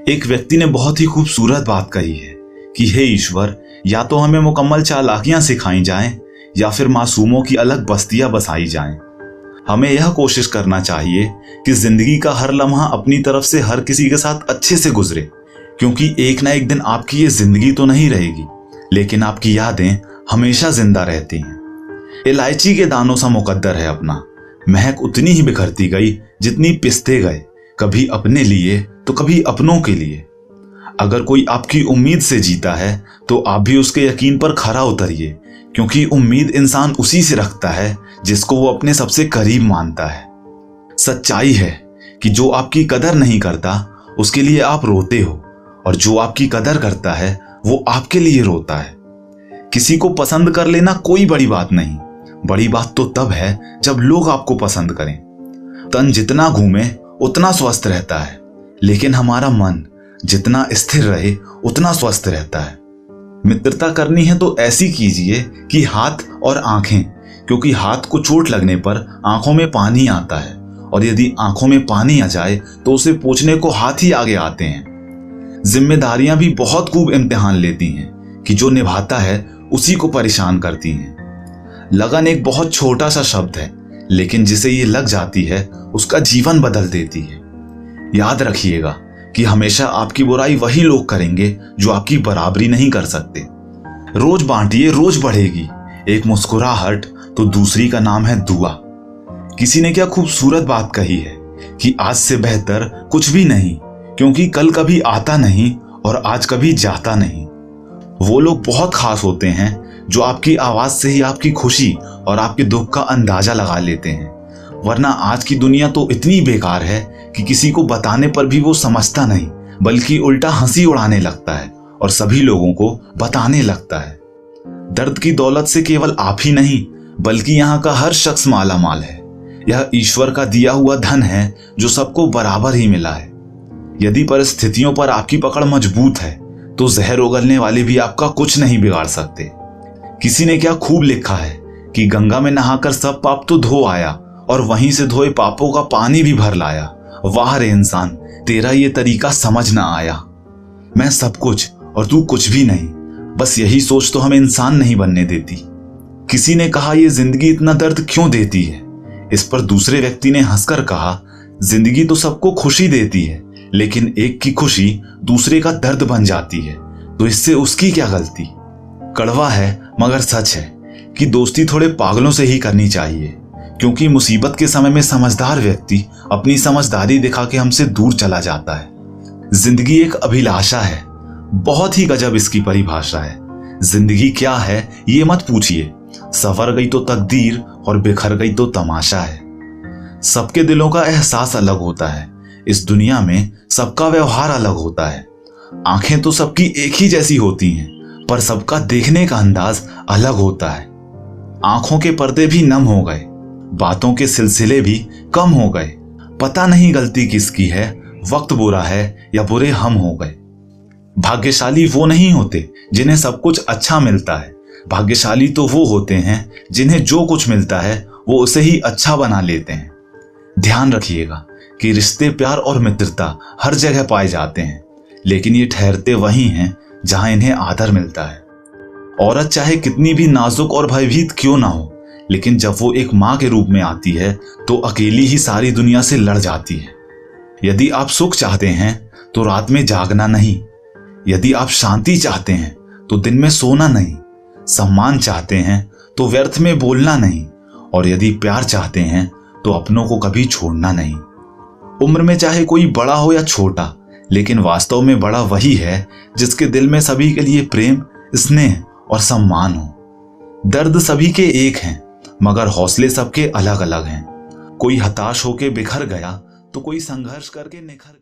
एक व्यक्ति ने बहुत ही खूबसूरत बात कही है कि हे ईश्वर, या तो हमें मुकम्मल चालाकियां सिखाई जाएं या फिर मासूमों की अलग बस्तियां बसाई जाएं। हमें यह कोशिश करना चाहिए कि जिंदगी का हर लम्हा अपनी तरफ से हर किसी के साथ अच्छे से गुजरे, क्योंकि एक ना एक दिन आपकी ये जिंदगी तो नहीं रहेगी, लेकिन आपकी यादें हमेशा जिंदा रहती हैं। इलायची के दानों सा मुकद्दर है अपना, महक उतनी ही बिखरती गई जितनी पिसते गए, कभी अपने लिए तो कभी अपनों के लिए। अगर कोई आपकी उम्मीद से जीता है तो आप भी उसके यकीन पर खरा उतरिए, क्योंकि उम्मीद इंसान उसी से रखता है जिसको वो अपने सबसे करीब मानता है। सच्चाई है कि जो आपकी कदर नहीं करता उसके लिए आप रोते हो, और जो आपकी कदर करता है वो आपके लिए रोता है। किसी को पसंद कर लेना कोई बड़ी बात नहीं, बड़ी बात तो तब है जब लोग आपको पसंद करें। तन जितना घूमे उतना स्वस्थ रहता है, लेकिन हमारा मन जितना स्थिर रहे उतना स्वस्थ रहता है। मित्रता करनी है तो ऐसी कीजिए कि हाथ और आंखें, क्योंकि हाथ को चोट लगने पर आंखों में पानी आता है, और यदि आंखों में पानी आ जाए तो उसे पोंछने को हाथ ही आगे आते हैं। जिम्मेदारियां भी बहुत खूब इम्तिहान लेती हैं कि जो निभाता है उसी को परेशान करती हैं। लगन एक बहुत छोटा सा शब्द है, लेकिन जिसे ये लग जाती है उसका जीवन बदल देती है। याद रखिएगा कि हमेशा आपकी बुराई वही लोग करेंगे जो आपकी बराबरी नहीं कर सकते। रोज बांटिए, रोज बढ़ेगी। एक मुस्कुराहट तो दूसरी का नाम है दुआ। किसी ने क्या खूबसूरत बात कही है कि आज से बेहतर कुछ भी नहीं, क्योंकि कल कभी आता नहीं और आज कभी जाता नहीं। वो लोग बहुत खास होते हैं जो आपकी आवाज से ही आपकी खुशी और आपके दुख का अंदाजा लगा लेते हैं, वरना आज की दुनिया तो इतनी बेकार है कि किसी को बताने पर भी वो समझता नहीं, बल्कि उल्टा हंसी उड़ाने लगता है और सभी लोगों को बताने लगता है। दर्द की दौलत से केवल आप ही नहीं, बल्कि यहाँ का हर शख्स माला माल है। यह ईश्वर का दिया हुआ धन है जो सबको बराबर ही मिला है। यदि परिस्थितियों पर आपकी पकड़ मजबूत है तो जहर उगलने वाले भी आपका कुछ नहीं बिगाड़ सकते। किसी ने क्या खूब लिखा है कि गंगा में नहाकर सब पाप तो धो आया, और वहीं से धोए पापों का पानी भी भर लाया। वाह रे इंसान, तेरा ये तरीका समझ ना आया। मैं सब कुछ और तू कुछ भी नहीं, बस यही सोच तो हमें इंसान नहीं बनने देती। किसी ने कहा ये जिंदगी इतना दर्द क्यों देती है। इस पर दूसरे व्यक्ति ने हंसकर कहा, जिंदगी तो सबको खुशी देती है, लेकिन एक की खुशी दूसरे का दर्द बन जाती है, तो इससे उसकी क्या गलती। कड़वा है मगर सच है कि दोस्ती थोड़े पागलों से ही करनी चाहिए, क्योंकि मुसीबत के समय में समझदार व्यक्ति अपनी समझदारी दिखा के हमसे दूर चला जाता है। जिंदगी एक अभिलाषा है, बहुत ही गजब इसकी परिभाषा है। जिंदगी क्या है ये मत पूछिए, सवर गई तो तकदीर और बिखर गई तो तमाशा है। सबके दिलों का एहसास अलग होता है, इस दुनिया में सबका व्यवहार अलग होता है। आंखें तो सबकी एक ही जैसी होती हैं, पर सबका देखने का अंदाज अलग होता है। आंखों के पर्दे भी नम हो गए, बातों के सिलसिले भी कम हो गए। पता नहीं गलती किसकी है, वक्त बुरा है या बुरे हम हो गए। भाग्यशाली वो नहीं होते जिन्हें सब कुछ अच्छा मिलता है, भाग्यशाली तो वो होते हैं जिन्हें जो कुछ मिलता है वो उसे ही अच्छा बना लेते हैं। ध्यान रखिएगा कि रिश्ते, प्यार और मित्रता हर जगह पाए जाते हैं, लेकिन ये ठहरते वहीं हैं जहां इन्हें आदर मिलता है। औरत चाहे कितनी भी नाजुक और भयभीत क्यों ना हो, लेकिन जब वो एक माँ के रूप में आती है तो अकेली ही सारी दुनिया से लड़ जाती है। यदि आप सुख चाहते हैं तो रात में जागना नहीं, यदि आप शांति चाहते हैं तो दिन में सोना नहीं, सम्मान चाहते हैं तो व्यर्थ में बोलना नहीं, और यदि प्यार चाहते हैं तो अपनों को कभी छोड़ना नहीं। उम्र में चाहे कोई बड़ा हो या छोटा, लेकिन वास्तव में बड़ा वही है जिसके दिल में सभी के लिए प्रेम, स्नेह और सम्मान हो। दर्द सभी के एक हैं, मगर हौसले सबके अलग अलग हैं। कोई हताश होके बिखर गया तो कोई संघर्ष करके निखर गया।